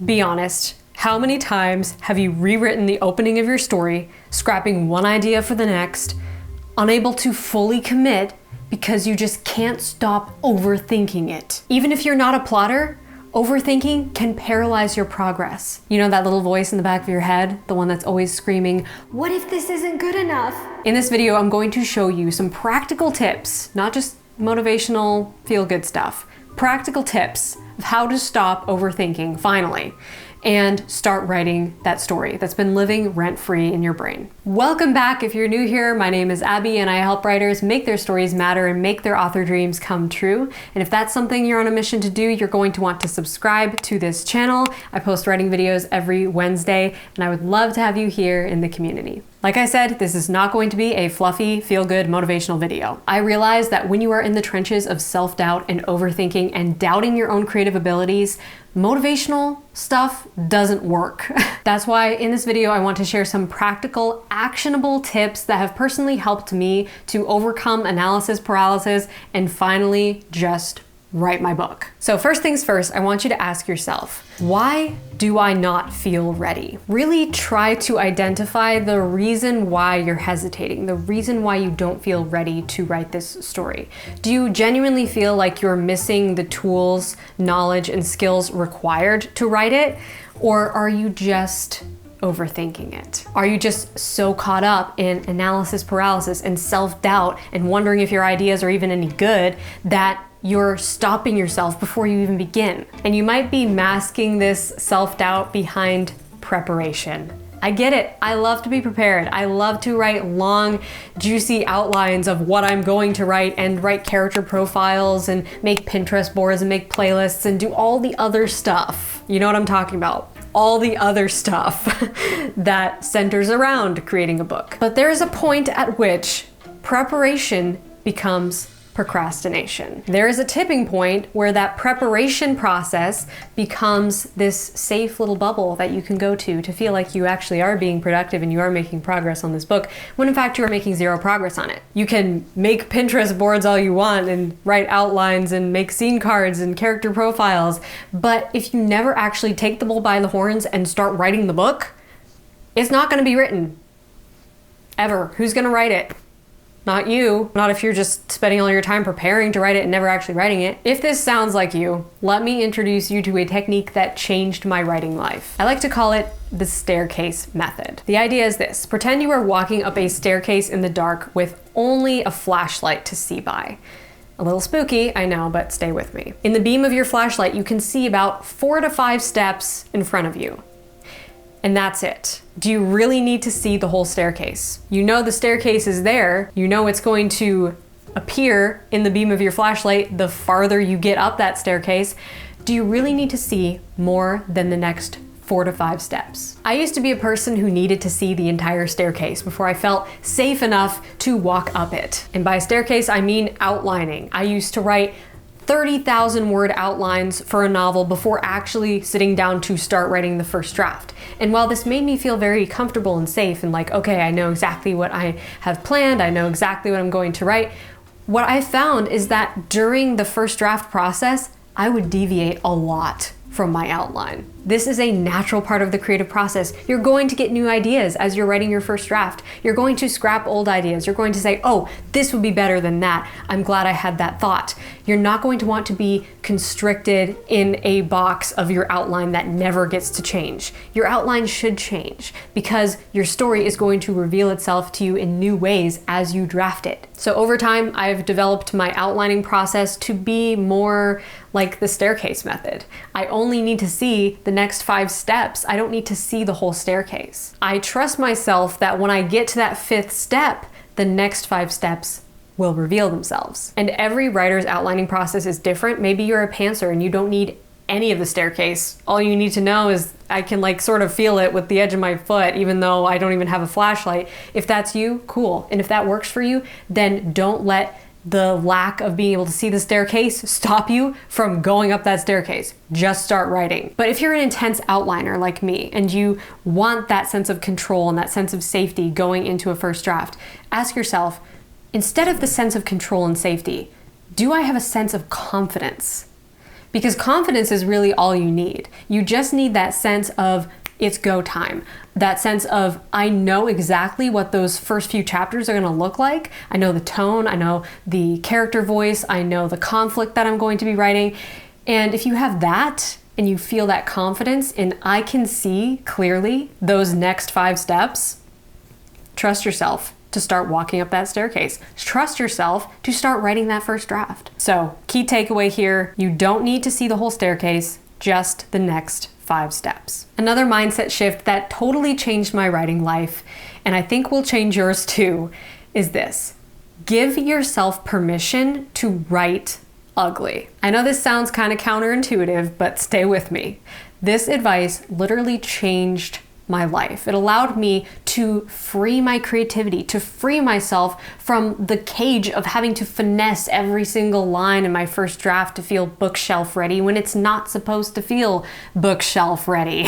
Be honest, how many times have you rewritten the opening of your story, scrapping one idea for the next, unable to fully commit because you just can't stop overthinking it? Even if you're not a plotter, overthinking can paralyze your progress. You know that little voice in the back of your head, the one that's always screaming, "What if this isn't good enough?" In this video, I'm going to show you some practical tips, not just motivational feel-good stuff, practical tips of how to stop overthinking finally and start writing that story that's been living rent-free in your brain. Welcome back. If you're new here, my name is Abby and I help writers make their stories matter and make their author dreams come true. And if that's something you're on a mission to do, you're going to want to subscribe to this channel. I post writing videos every Wednesday and I would love to have you here in the community. Like I said, this is not going to be a fluffy, feel-good, motivational video. I realize that when you are in the trenches of self-doubt and overthinking and doubting your own creative abilities, motivational stuff doesn't work. That's why in this video, I want to share some practical, actionable tips that have personally helped me to overcome analysis paralysis and finally just write my book. So first things first, I want you to ask yourself, why do I not feel ready? Really try to identify the reason why you're hesitating, the reason why you don't feel ready to write this story. Do you genuinely feel like you're missing the tools, knowledge, and skills required to write it? Or are you just overthinking it? Are you just so caught up in analysis paralysis and self-doubt and wondering if your ideas are even any good that you're stopping yourself before you even begin? And you might be masking this self-doubt behind preparation. I get it. I love to be prepared. I love to write long, juicy outlines of what I'm going to write and write character profiles and make Pinterest boards and make playlists and do all the other stuff. You know what I'm talking about? All the other stuff that centers around creating a book. But there is a point at which preparation becomes procrastination. There is a tipping point where that preparation process becomes this safe little bubble that you can go to feel like you actually are being productive and you are making progress on this book, when in fact you are making zero progress on it. You can make Pinterest boards all you want and write outlines and make scene cards and character profiles, but if you never actually take the bull by the horns and start writing the book, it's not going to be written. Ever. Who's going to write it? Not you. Not if you're just spending all your time preparing to write it and never actually writing it. If this sounds like you, let me introduce you to a technique that changed my writing life. I like to call it the staircase method. The idea is this: pretend you are walking up a staircase in the dark with only a flashlight to see by. A little spooky, I know, but stay with me. In the beam of your flashlight, you can see about 4 to 5 steps in front of you. And that's it. Do you really need to see the whole staircase? You know the staircase is there. You know it's going to appear in the beam of your flashlight the farther you get up that staircase. Do you really need to see more than the next 4 to 5 steps? I used to be a person who needed to see the entire staircase before I felt safe enough to walk up it. And by staircase, I mean outlining. I used to write 30,000 word outlines for a novel before actually sitting down to start writing the first draft. And while this made me feel very comfortable and safe and like, okay, I know exactly what I have planned, I know exactly what I'm going to write, what I found is that during the first draft process, I would deviate a lot from my outline. This is a natural part of the creative process. You're going to get new ideas as you're writing your first draft. You're going to scrap old ideas. You're going to say, oh, this would be better than that. I'm glad I had that thought. You're not going to want to be constricted in a box of your outline that never gets to change. Your outline should change because your story is going to reveal itself to you in new ways as you draft it. So over time, I've developed my outlining process to be more like the staircase method. I only need to see the next 5 steps. I don't need to see the whole staircase. I trust myself that when I get to that 5th step, the next 5 steps will reveal themselves. And every writer's outlining process is different. Maybe you're a pantser and you don't need any of the staircase. All you need to know is I can like sort of feel it with the edge of my foot, even though I don't even have a flashlight. If that's you, cool. And if that works for you, then don't let the lack of being able to see the staircase stop you from going up that staircase. Just start writing. But if you're an intense outliner like me and you want that sense of control and that sense of safety going into a first draft, ask yourself, instead of the sense of control and safety, do I have a sense of confidence? Because confidence is really all you need. You just need that sense of it's go time. That sense of I know exactly what those first few chapters are going to look like. I know the tone, I know the character voice, I know the conflict that I'm going to be writing. And if you have that and you feel that confidence and I can see clearly those next 5 steps, trust yourself to start walking up that staircase. Trust yourself to start writing that first draft. So, key takeaway here, you don't need to see the whole staircase, just the next 5 steps. Another mindset shift that totally changed my writing life, and I think will change yours too, is this. Give yourself permission to write ugly. I know this sounds kind of counterintuitive, but stay with me. This advice literally changed my life. It allowed me to free my creativity, to free myself from the cage of having to finesse every single line in my first draft to feel bookshelf ready when it's not supposed to feel bookshelf ready.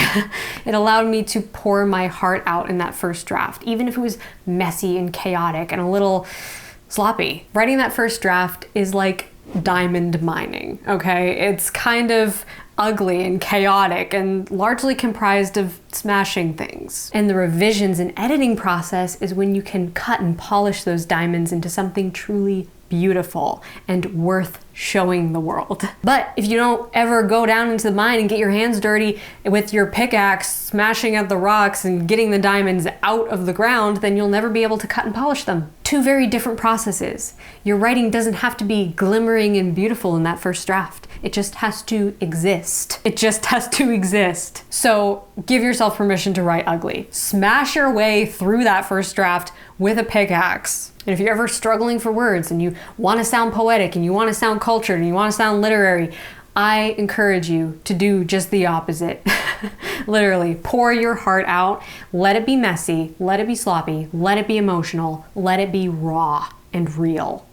It allowed me to pour my heart out in that first draft, even if it was messy and chaotic and a little sloppy. Writing that first draft is like diamond mining, okay? It's kind of ugly and chaotic and largely comprised of smashing things. And the revisions and editing process is when you can cut and polish those diamonds into something truly beautiful and worth showing the world. But if you don't ever go down into the mine and get your hands dirty with your pickaxe, smashing at the rocks and getting the diamonds out of the ground, then you'll never be able to cut and polish them. 2 very different processes. Your writing doesn't have to be glimmering and beautiful in that first draft. It just has to exist. It just has to exist. So give yourself permission to write ugly. Smash your way through that first draft with a pickaxe. And if you're ever struggling for words and you want to sound poetic and you want to sound cultured and you want to sound literary, I encourage you to do just the opposite. Literally, pour your heart out. Let it be messy. Let it be sloppy. Let it be emotional. Let it be raw and real.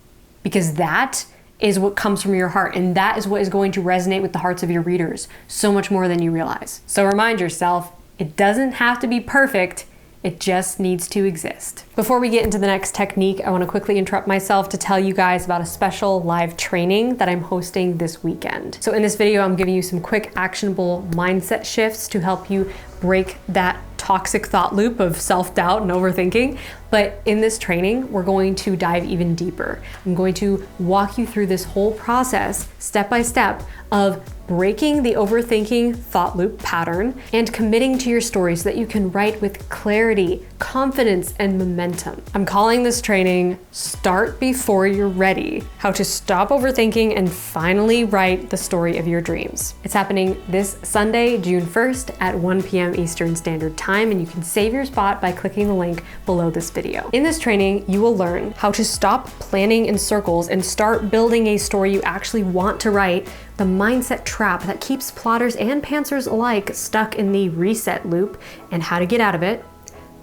Because that is what comes from your heart, and that is what is going to resonate with the hearts of your readers so much more than you realize. So remind yourself, it doesn't have to be perfect. It just needs to exist. Before we get into the next technique, I want to quickly interrupt myself to tell you guys about a special live training that I'm hosting this weekend. So in this video, I'm giving you some quick actionable mindset shifts to help you break that toxic thought loop of self-doubt and overthinking. But in this training, we're going to dive even deeper. I'm going to walk you through this whole process, step by step, of breaking the overthinking thought loop pattern and committing to your story so that you can write with clarity, confidence, and momentum. I'm calling this training Start Before You're Ready: How to Stop Overthinking and Finally Write the Story of Your Dreams. It's happening this Sunday, June 1st at 1 p.m. Eastern Standard Time, and you can save your spot by clicking the link below this video. In this training, you will learn how to stop planning in circles and start building a story you actually want to write, the mindset trap that keeps plotters and pantsers alike stuck in the reset loop, and how to get out of it,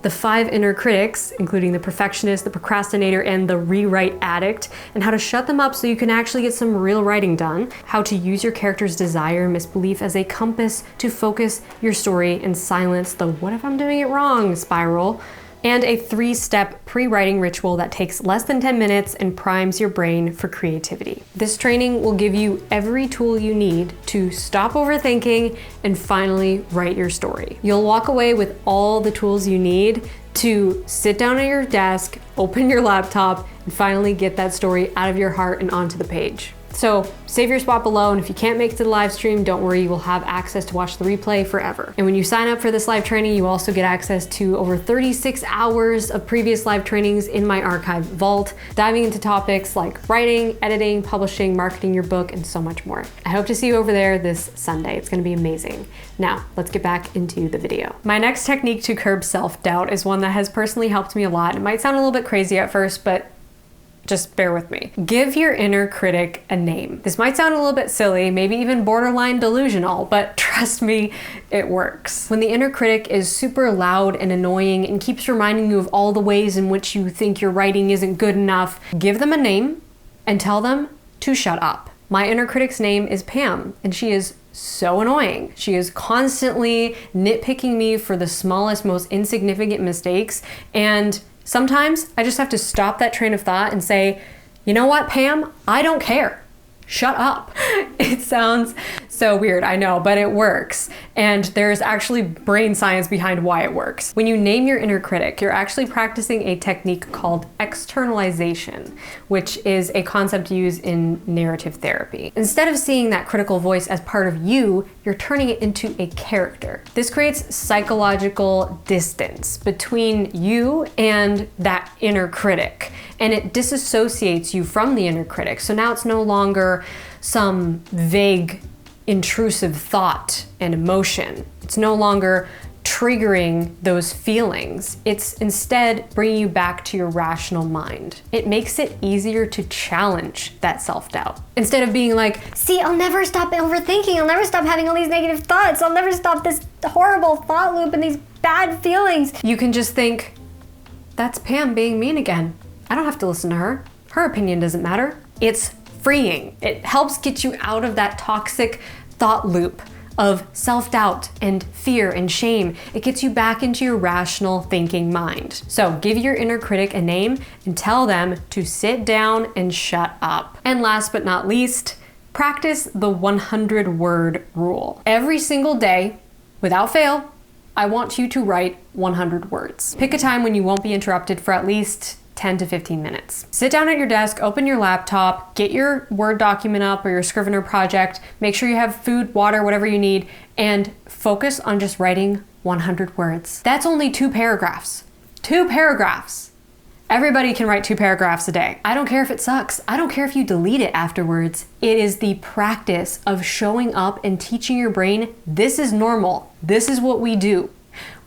the 5 inner critics, including the perfectionist, the procrastinator, and the rewrite addict, and how to shut them up so you can actually get some real writing done, how to use your character's desire and misbelief as a compass to focus your story and silence the what if I'm doing it wrong spiral, and a 3-step pre-writing ritual that takes less than 10 minutes and primes your brain for creativity. This training will give you every tool you need to stop overthinking and finally write your story. You'll walk away with all the tools you need to sit down at your desk, open your laptop, and finally get that story out of your heart and onto the page. So save your spot below, and if you can't make it to the live stream, don't worry, you will have access to watch the replay forever. And when you sign up for this live training, you also get access to over 36 hours of previous live trainings in my archive vault, diving into topics like writing, editing, publishing, marketing your book, and so much more. I hope to see you over there this Sunday. It's gonna be amazing. Now, let's get back into the video. My next technique to curb self-doubt is one that has personally helped me a lot. It might sound a little bit crazy at first, but just bear with me. Give your inner critic a name. This might sound a little bit silly, maybe even borderline delusional, but trust me, it works. When the inner critic is super loud and annoying and keeps reminding you of all the ways in which you think your writing isn't good enough, give them a name and tell them to shut up. My inner critic's name is Pam, and she is so annoying. She is constantly nitpicking me for the smallest, most insignificant mistakes, and sometimes I just have to stop that train of thought and say, you know what, Pam? I don't care. Shut up. It sounds so weird, I know, but it works. And there's actually brain science behind why it works. When you name your inner critic, you're actually practicing a technique called externalization, which is a concept used in narrative therapy. Instead of seeing that critical voice as part of you, you're turning it into a character. This creates psychological distance between you and that inner critic, and it disassociates you from the inner critic. So now it's no longer some vague, intrusive thought and emotion. It's no longer triggering those feelings. It's instead bringing you back to your rational mind. It makes it easier to challenge that self-doubt. Instead of being like, see, I'll never stop overthinking. I'll never stop having all these negative thoughts. I'll never stop this horrible thought loop and these bad feelings. You can just think, that's Pam being mean again. I don't have to listen to her. Her opinion doesn't matter. It's freeing. It helps get you out of that toxic thought loop of self-doubt and fear and shame. It gets you back into your rational thinking mind. So give your inner critic a name and tell them to sit down and shut up. And last but not least, practice the 100-word rule. Every single day, without fail, I want you to write 100 words. Pick a time when you won't be interrupted for at least 10 to 15 minutes. Sit down at your desk, open your laptop, get your Word document up or your Scrivener project, make sure you have food, water, whatever you need, and focus on just writing 100 words. That's only 2 paragraphs. 2 paragraphs. Everybody can write 2 paragraphs a day. I don't care if it sucks. I don't care if you delete it afterwards. It is the practice of showing up and teaching your brain, this is normal. This is what we do.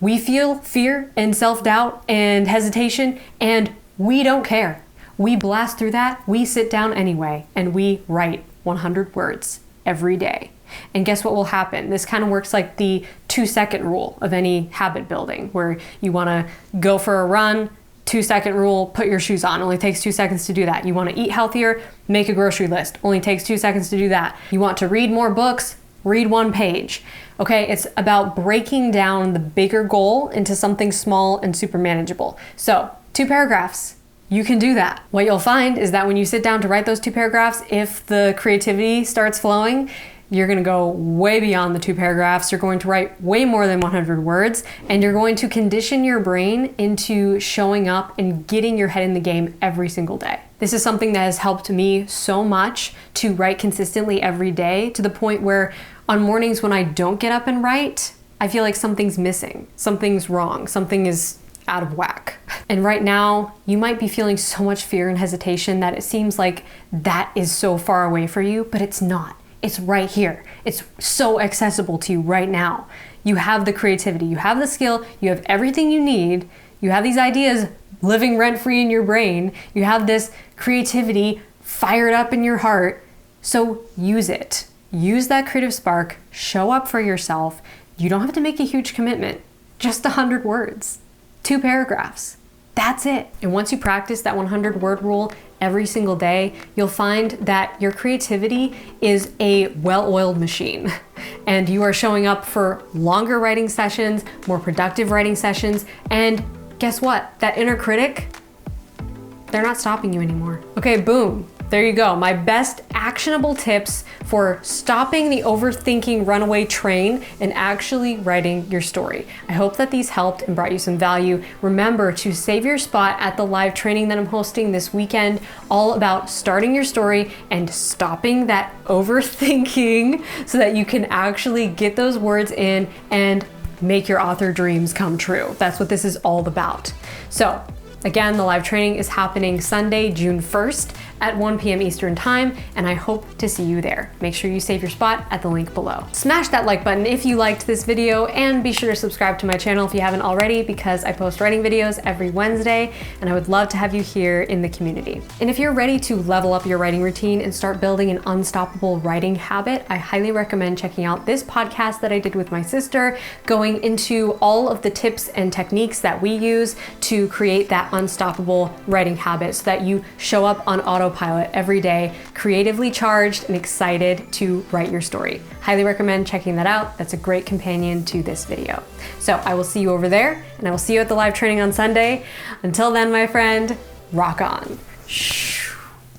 We feel fear and self-doubt and hesitation, and we don't care. We blast through that, we sit down anyway, and we write 100 words every day. And guess what will happen? This kind of works like the 2-second rule of any habit building, where you want to go for a run, 2-second rule, put your shoes on. Only takes 2 seconds to do that. You want to eat healthier, make a grocery list. Only takes 2 seconds to do that. You want to read more books, read 1 page. Okay, it's about breaking down the bigger goal into something small and super manageable. So 2 paragraphs, you can do that. What you'll find is that when you sit down to write those 2 paragraphs, if the creativity starts flowing, you're gonna go way beyond the 2 paragraphs. You're going to write way more than 100 words, and you're going to condition your brain into showing up and getting your head in the game every single day. This is something that has helped me so much to write consistently every day, to the point where on mornings when I don't get up and write, I feel like something's missing, something's wrong, something is out of whack. And right now, you might be feeling so much fear and hesitation that it seems like that is so far away for you, but it's not. It's right here. It's so accessible to you right now. You have the creativity, you have the skill, you have everything you need, you have these ideas living rent-free in your brain, you have this creativity fired up in your heart, so use it. Use that creative spark, show up for yourself. You don't have to make a huge commitment, just 100 words. 2 paragraphs. That's it. And once you practice that 100-word rule every single day, you'll find that your creativity is a well-oiled machine. And you are showing up for longer writing sessions, more productive writing sessions, and guess what? That inner critic, they're not stopping you anymore. Okay, boom. There you go. My best actionable tips for stopping the overthinking runaway train and actually writing your story. I hope that these helped and brought you some value. Remember to save your spot at the live training that I'm hosting this weekend, all about starting your story and stopping that overthinking so that you can actually get those words in and make your author dreams come true. That's what this is all about. So again, the live training is happening Sunday, June 1st at 1 p.m. Eastern Time, and I hope to see you there. Make sure you save your spot at the link below. Smash that like button if you liked this video, and be sure to subscribe to my channel if you haven't already, because I post writing videos every Wednesday, and I would love to have you here in the community. And if you're ready to level up your writing routine and start building an unstoppable writing habit, I highly recommend checking out this podcast that I did with my sister, going into all of the tips and techniques that we use to create that unstoppable writing habit so that you show up on autopilot every day, creatively charged and excited to write your story. Highly recommend checking that out. That's a great companion to this video. So I will see you over there, and I will see you at the live training on Sunday. Until then, my friend, rock on. Shh.